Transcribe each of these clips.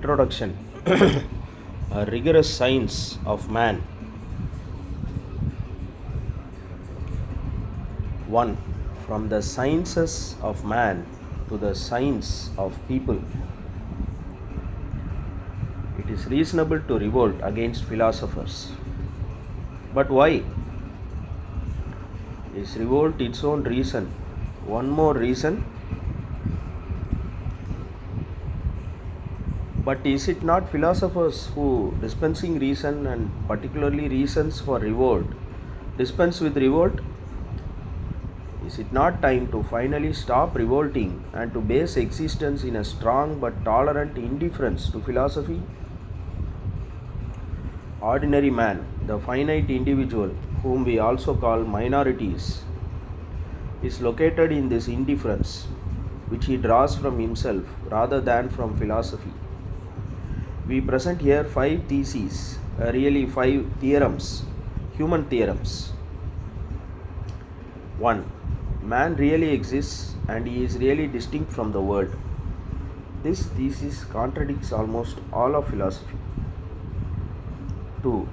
Introduction. A rigorous science of man. 1. From the sciences of man to the science of people. It is reasonable to revolt against philosophers. But why? Is revolt its own reason? One more reason? But is it not philosophers who, dispensing reason and particularly reasons for revolt, dispense with revolt? Is it not time to finally stop revolting and to base existence in a strong but tolerant indifference to philosophy? Ordinary man, the finite individual, whom we also call minorities, is located in this indifference, which he draws from himself rather than from philosophy. We present here 5 theses, really 5 theorems, human theorems. 1. Man really exists and he is really distinct from the world. This thesis contradicts almost all of philosophy. 2.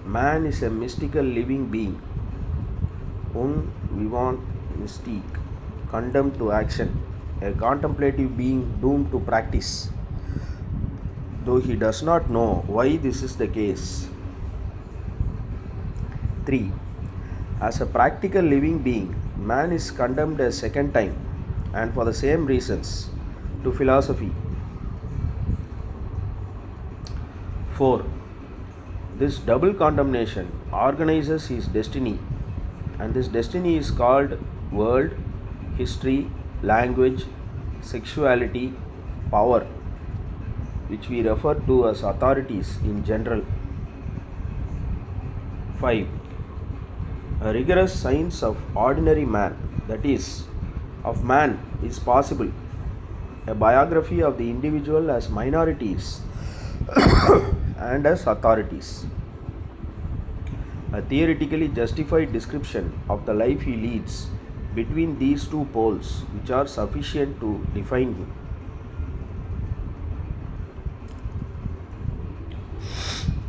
Man is a mystical living being, un vivant mystique, condemned to action, a contemplative being doomed to practice, though he does not know why this is the case. 3. As a practical living being, man is condemned a second time, and for the same reasons, to philosophy. 4. This double condemnation organizes his destiny, and this destiny is called world, history, language, sexuality, power, which we refer to as authorities in general. 5. A rigorous science of ordinary man, that is, of man, is possible. A biography of the individual as minorities and as authorities. A theoretically justified description of the life he leads between these two poles, which are sufficient to define him.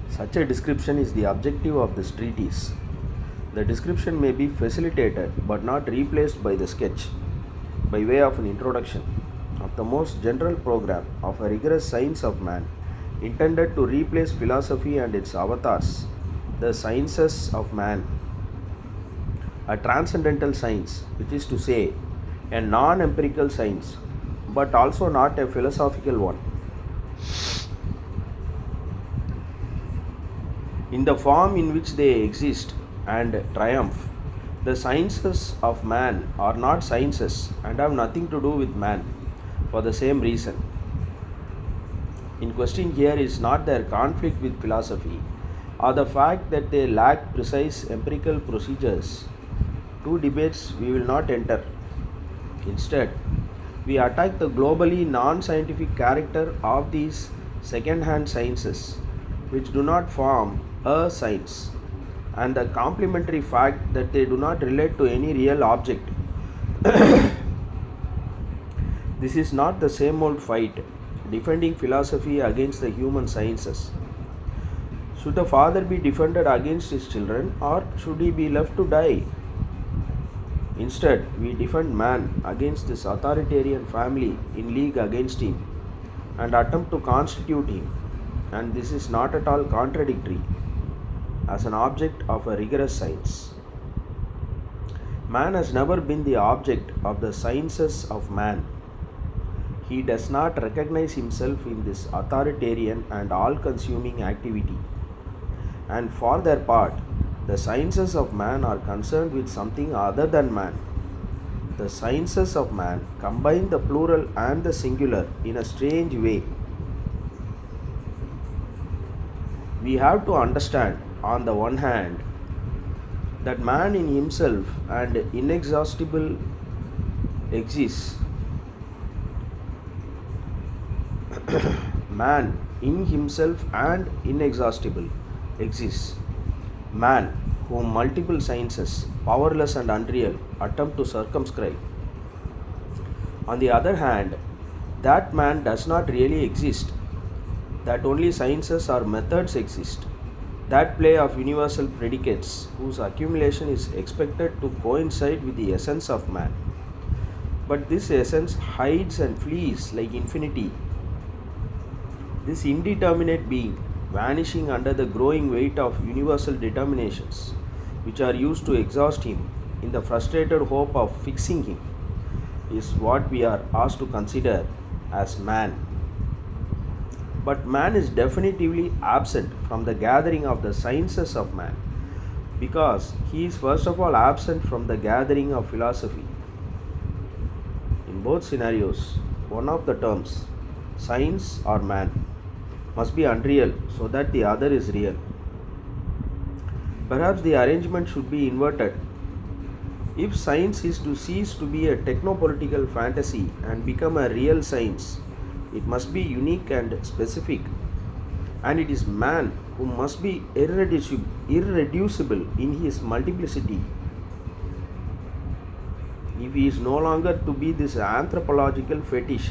Such a description is the objective of this treatise. The description may be facilitated but not replaced by the sketch, by way of an introduction, of the most general program of a rigorous science of man, intended to replace philosophy and its avatars, the sciences of man. A transcendental science, which is to say, a non-empirical science, but also not a philosophical one. In the form in which they exist and triumph, the sciences of man are not sciences and have nothing to do with man, for the same reason. In question here is not their conflict with philosophy or the fact that they lack precise empirical procedures. Two debates we will not enter. Instead, we attack the globally non-scientific character of these second-hand sciences, which do not form a science, and the complementary fact that they do not relate to any real object. This is not the same old fight, defending philosophy against the human sciences. Should the father be defended against his children, or should he be left to die? Instead, we defend man against this authoritarian family in league against him and attempt to constitute him, and this is not at all contradictory, as an object of a rigorous science. Man has never been the object of the sciences of man. He does not recognize himself in this authoritarian and all-consuming activity. And for their part, the sciences of man are concerned with something other than man. The sciences of man combine the plural and the singular in a strange way. We have to understand, on the one hand, that man in himself and inexhaustible exists. Man in himself and inexhaustible exists. Man, whom multiple sciences, powerless and unreal, attempt to circumscribe. On the other hand, that man does not really exist that only sciences or methods exist, that play of universal predicates whose accumulation is expected to coincide with the essence of man. But this essence hides and flees like infinity, this indeterminate being, vanishing under the growing weight of universal determinations, which are used to exhaust him in the frustrated hope of fixing him, is what we are asked to consider as man. But man is definitively absent from the gathering of the sciences of man, because he is first of all absent from the gathering of philosophy. In both scenarios, one of the terms, science or man, must be unreal so that the other is real. Perhaps the arrangement should be inverted. If science is to cease to be a techno-political fantasy and become a real science, it must be unique and specific, and it is man who must be irreducible in his multiplicity. If he is no longer to be this anthropological fetish,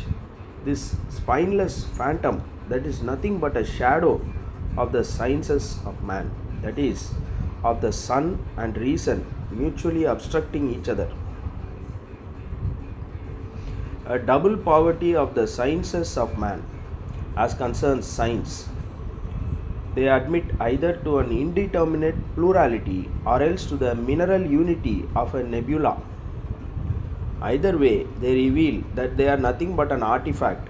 this spineless phantom that is nothing but a shadow of the sciences of man, that is, of the sun and reason mutually obstructing each other. A double poverty of the sciences of man as concerns science. They admit either to an indeterminate plurality or else to the mineral unity of a nebula. Either way, they reveal that they are nothing but an artifact,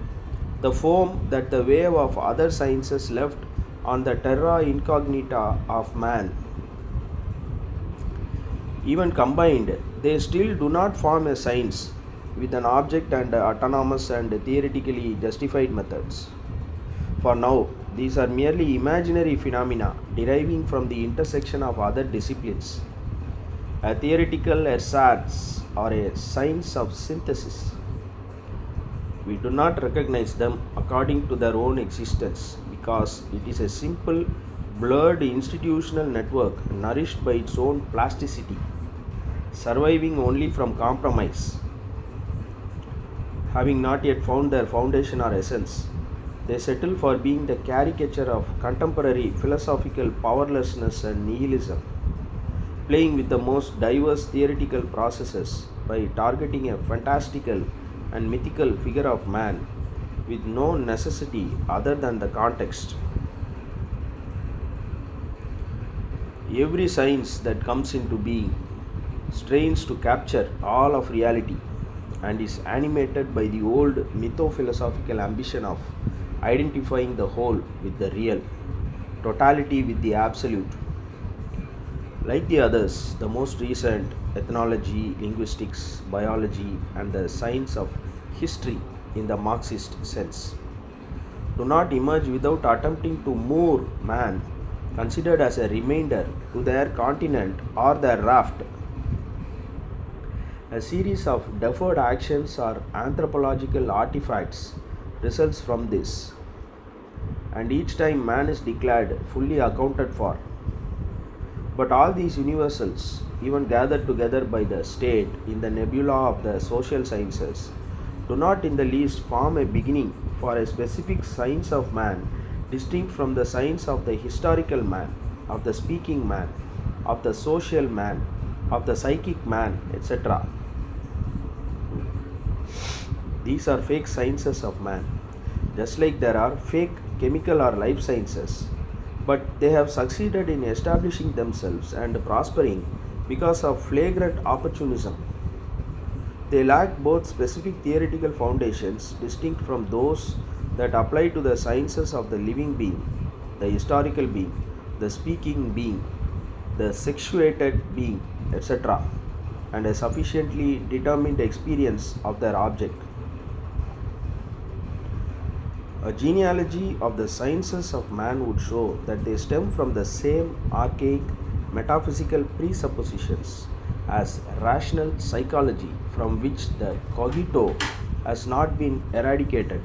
the foam that the wave of other sciences left on the terra incognita of man. Even combined, they still do not form a science with an object and autonomous and theoretically justified methods. For now, these are merely imaginary phenomena deriving from the intersection of other disciplines, a theoretical ersatz or a science of synthesis. We do not recognize them according to their own existence because it is a simple, blurred institutional network nourished by its own plasticity, surviving only from compromise. Having not yet found their foundation or essence, they settle for being the caricature of contemporary philosophical powerlessness and nihilism, playing with the most diverse theoretical processes by targeting a fantastical and mythical figure of man with no necessity other than the context. Every science that comes into being strains to capture all of reality and is animated by the old mytho-philosophical ambition of identifying the whole with the real, totality with the absolute. Like the others, the most recent, ethnology, linguistics, biology, and the science of history in the Marxist sense, do not emerge without attempting to moor man, considered as a remainder, to their continent or their raft. A series of deferred actions or anthropological artifacts results from this, and each time man is declared fully accounted for. But all these universals, even gathered together by the state in the nebula of the social sciences, do not in the least form a beginning for a specific science of man distinct from the science of the historical man, of the speaking man, of the social man, of the psychic man, etc. These are fake sciences of man, just like there are fake chemical or life sciences, but they have succeeded in establishing themselves and prospering because of flagrant opportunism. They lack both specific theoretical foundations distinct from those that apply to the sciences of the living being, the historical being, the speaking being, the sexuated being, etc., and a sufficiently determined experience of their object. A genealogy of the sciences of man would show that they stem from the same archaic metaphysical presuppositions as rational psychology, from which the cogito has not been eradicated.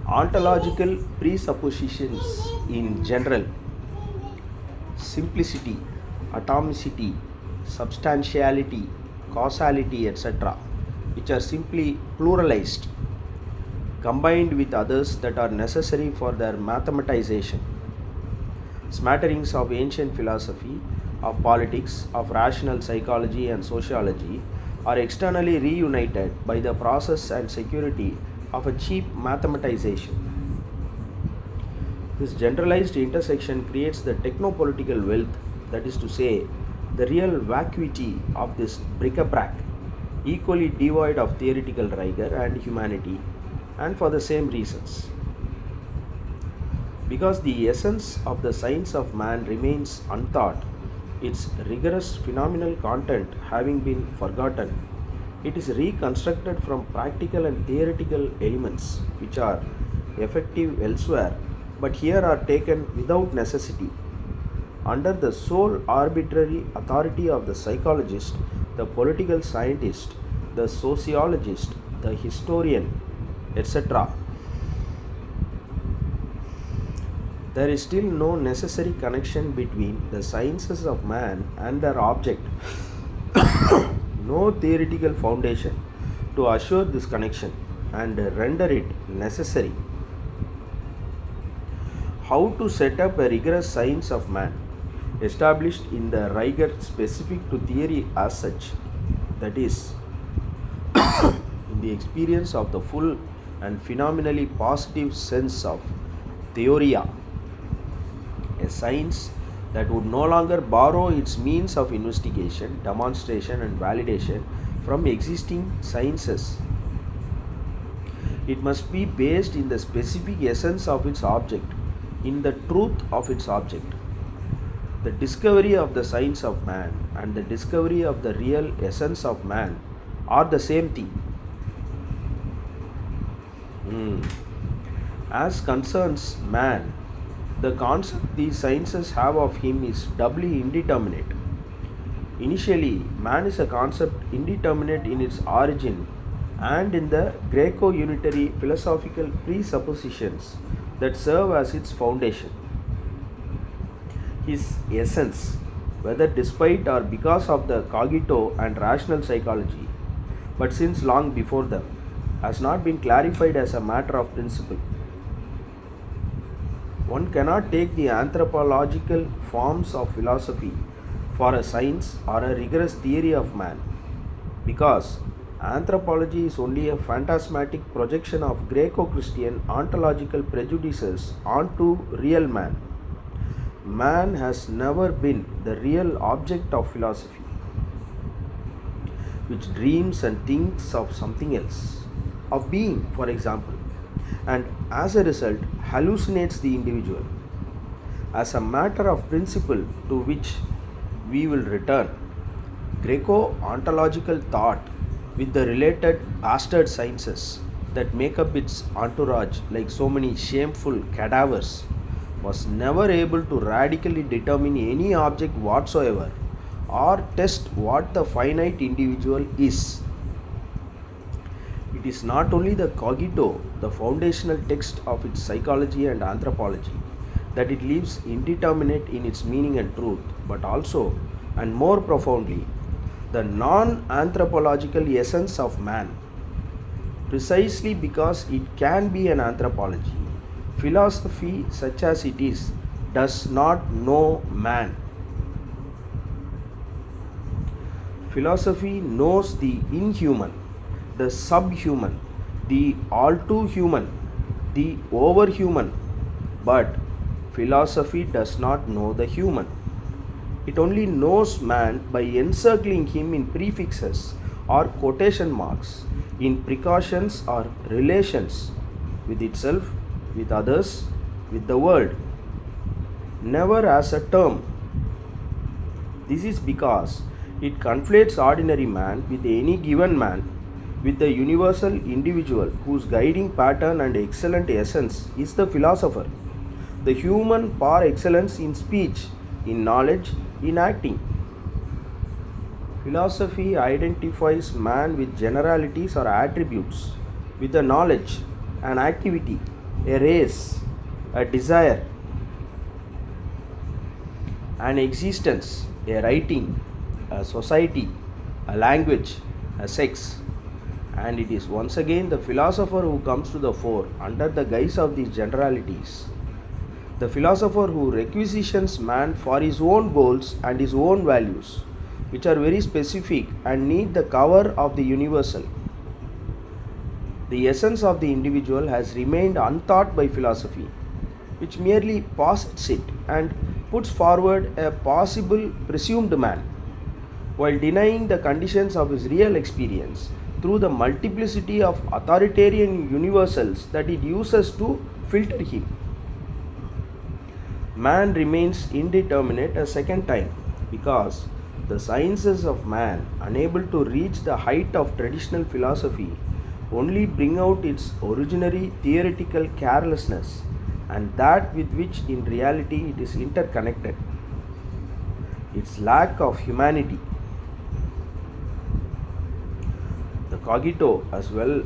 Ontological presuppositions in general, simplicity, atomicity, substantiality, causality, etc., which are simply pluralized, combined with others that are necessary for their mathematization. Smatterings of ancient philosophy, of politics, of rational psychology and sociology are externally reunited by the process and security of a cheap mathematization. This generalized intersection creates the techno-political wealth, that is to say, the real vacuity of this bric-a-brac, equally devoid of theoretical rigor and humanity, and for the same reasons. Because the essence of the science of man remains untaught, its rigorous phenomenal content having been forgotten, it is reconstructed from practical and theoretical elements which are effective elsewhere but here are taken without necessity. Under the sole arbitrary authority of the psychologist, the political scientist, the sociologist, the historian, etc., there is still no necessary connection between the sciences of man and their object, no theoretical foundation to assure this connection and render it necessary. How to set up a rigorous science of man, established in the rigor specific to theory as such, that is, in the experience of the full and phenomenally positive sense of theoria, a science that would no longer borrow its means of investigation, demonstration, and validation from existing sciences. It must be based in the specific essence of its object, in the truth of its object. The discovery of the science of man and the discovery of the real essence of man are the same thing. As concerns man, the concept these sciences have of him is doubly indeterminate. Initially, man is a concept indeterminate in its origin and in the Greco-Unitary philosophical presuppositions that serve as its foundation. His essence, whether despite or because of the cogito and rational psychology, but since long before them, has not been clarified as a matter of principle. One cannot take the anthropological forms of philosophy for a science or a rigorous theory of man, because anthropology is only a phantasmatic projection of Greco-Christian ontological prejudices onto real man. Man has never been the real object of philosophy, which dreams and thinks of something else, of being, for example, and as a result hallucinates the individual. As a matter of principle to which we will return, Greco-ontological thought with the related bastard sciences that make up its entourage like so many shameful cadavers was never able to radically determine any object whatsoever or test what the finite individual is. It is not only the cogito, the foundational text of its psychology and anthropology, that it leaves indeterminate in its meaning and truth, but also, and more profoundly, the non-anthropological essence of man. Precisely because it can be an anthropology, philosophy, such as it is, does not know man. Philosophy knows the inhuman, the subhuman, the all too human, the overhuman, but philosophy does not know the human. It only knows man by encircling him in prefixes or quotation marks, in precautions or relations with itself, with others, with the world, never as a term. This is because it conflates ordinary man with any given man, with the universal individual whose guiding pattern and excellent essence is the philosopher, the human par excellence in speech, in knowledge, in acting. Philosophy identifies man with generalities or attributes, with a knowledge, an activity, a race, a desire, an existence, a writing, a society, a language, a sex, And it is once again the philosopher who comes to the fore under the guise of these generalities. The philosopher who requisitions man for his own goals and his own values, which are very specific and need the cover of the universal. The essence of the individual has remained untaught by philosophy, which merely posits it and puts forward a possible presumed man, while denying the conditions of his real experience through the multiplicity of authoritarian universals that it uses to filter him. Man remains indeterminate a second time because the sciences of man, unable to reach the height of traditional philosophy, only bring out its originary theoretical carelessness and that with which in reality it is interconnected, its lack of humanity. The cogito, as well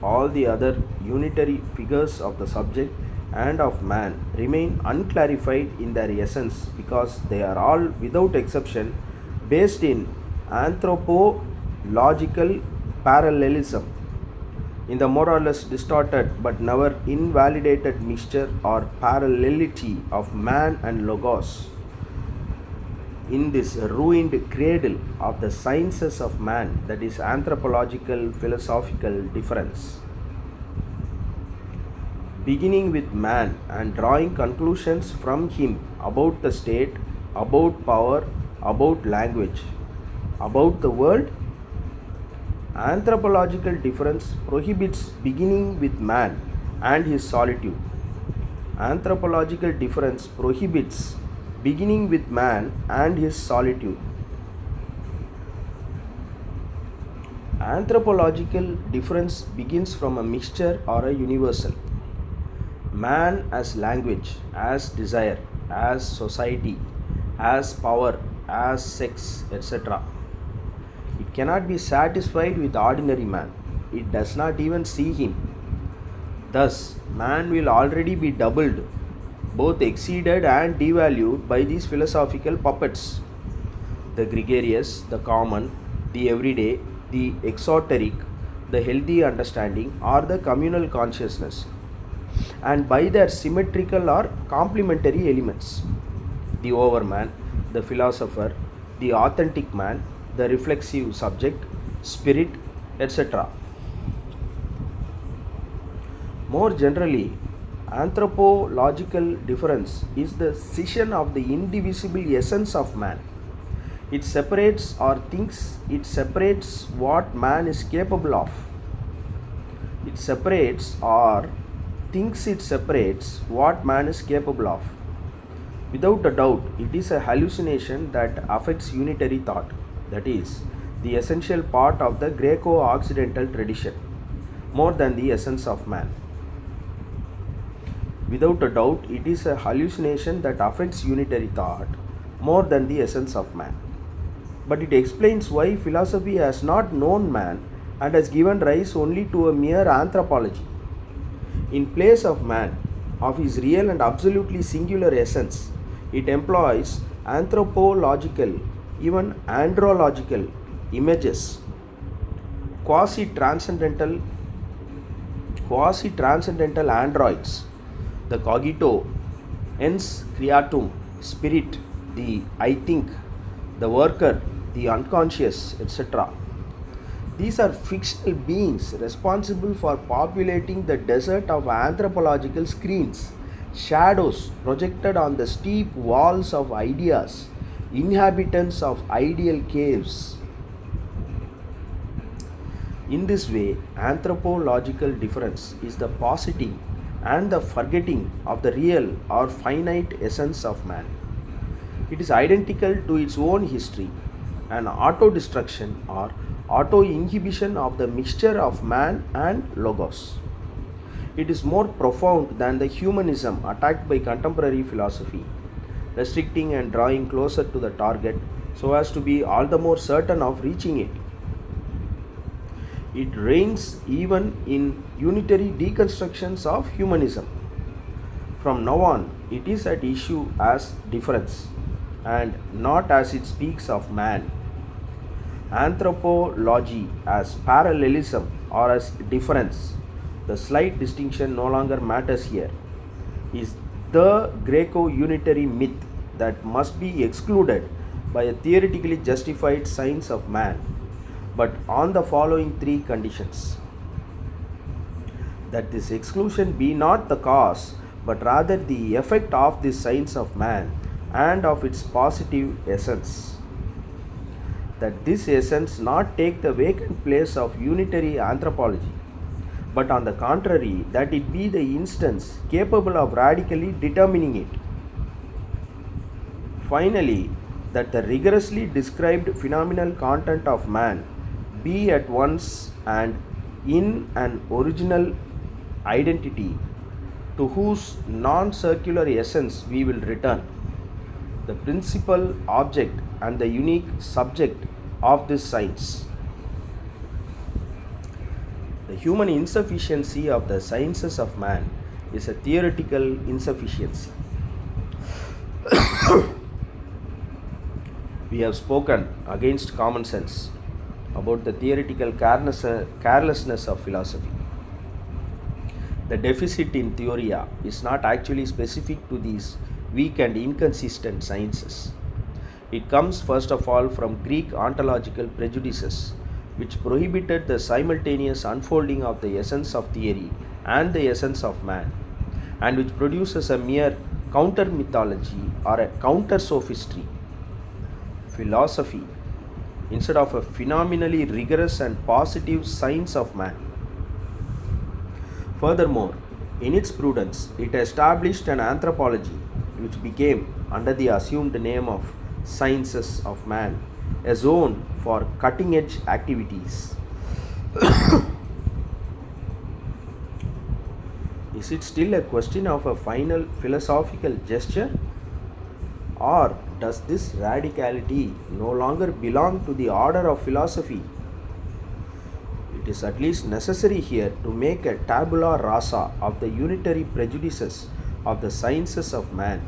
all the other unitary figures of the subject and of man, remain unclarified in their essence because they are all without exception based in anthropological parallelism, in the more or less distorted but never invalidated mixture or parallelity of man and logos, in this ruined cradle of the sciences of man, that is anthropological philosophical difference. Beginning with man and drawing conclusions from him about the state, about power, about language, about the world, anthropological difference prohibits beginning with man and his solitude. Anthropological difference prohibits beginning with man and his solitude. Anthropological difference begins from a mixture or a universal. Man as language, as desire, as society, as power, as sex, etc. It cannot be satisfied with ordinary man. It does not even see him. Thus, man will already be doubled, both exceeded and devalued by these philosophical puppets. The gregarious, the common, the everyday, the exoteric, the healthy understanding, or the communal consciousness, and by their symmetrical or complementary elements. The overman, the philosopher, the authentic man, the reflexive subject, spirit, etc. More generally, anthropological difference is the scission of the indivisible essence of man. It separates or thinks it separates what man is capable of. It separates or thinks it separates what man is capable of. Without a doubt, it is a hallucination that affects unitary thought, that is, the essential part of the Greco-Occidental tradition, more than the essence of man. Without a doubt, it is a hallucination that affects unitary thought more than the essence of man. But it explains why philosophy has not known man and has given rise only to a mere anthropology. In place of man, of his real and absolutely singular essence, it employs anthropological, even andrological images, quasi-transcendental androids, the cogito, ens creatum, spirit, the I think, the worker, the unconscious, etc. These are fictional beings responsible for populating the desert of anthropological screens, shadows projected on the steep walls of ideas, inhabitants of ideal caves. In this way, anthropological difference is the positing and the forgetting of the real or finite essence of man. It is identical to its own history, an auto-destruction or auto-inhibition of the mixture of man and logos. It is more profound than the humanism attacked by contemporary philosophy, restricting and drawing closer to the target so as to be all the more certain of reaching it. It reigns even in unitary deconstructions of humanism. From now on, it is at issue as difference and not as it speaks of man. anthropology as parallelism or as difference. The slight distinction no longer matters here. Is the Greco unitary myth that must be excluded by a theoretically justified science of man, but on the following three conditions: that this exclusion be not the cause, but rather the effect of this science of man and of its positive essence; that this essence not take the vacant place of unitary anthropology, but on the contrary, that it be the instance capable of radically determining it. Finally, that the rigorously described phenomenal content of man be at once and in an original identity to whose non circular essence we will return, the principal object and the unique subject of this science. The human insufficiency of the sciences of man is a theoretical insufficiency. We have spoken against common sense about the theoretical carelessness of philosophy. The deficit in theoria is not actually specific to these weak and inconsistent sciences. It comes first of all from Greek ontological prejudices, which prohibited the simultaneous unfolding of the essence of theory and the essence of man, and which produces a mere counter mythology or a counter sophistry philosophy instead of a phenomenally rigorous and positive science of man. Furthermore, in its prudence, it established an anthropology which became, under the assumed name of sciences of man, a zone for cutting edge activities. Is it still a question of a final philosophical gesture? Or does this radicality no longer belong to the order of philosophy? It is at least necessary here to make a tabula rasa of the unitary prejudices of the sciences of man.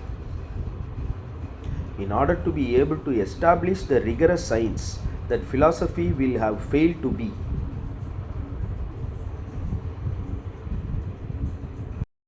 In order to be able to establish the rigorous science that philosophy will have failed to be,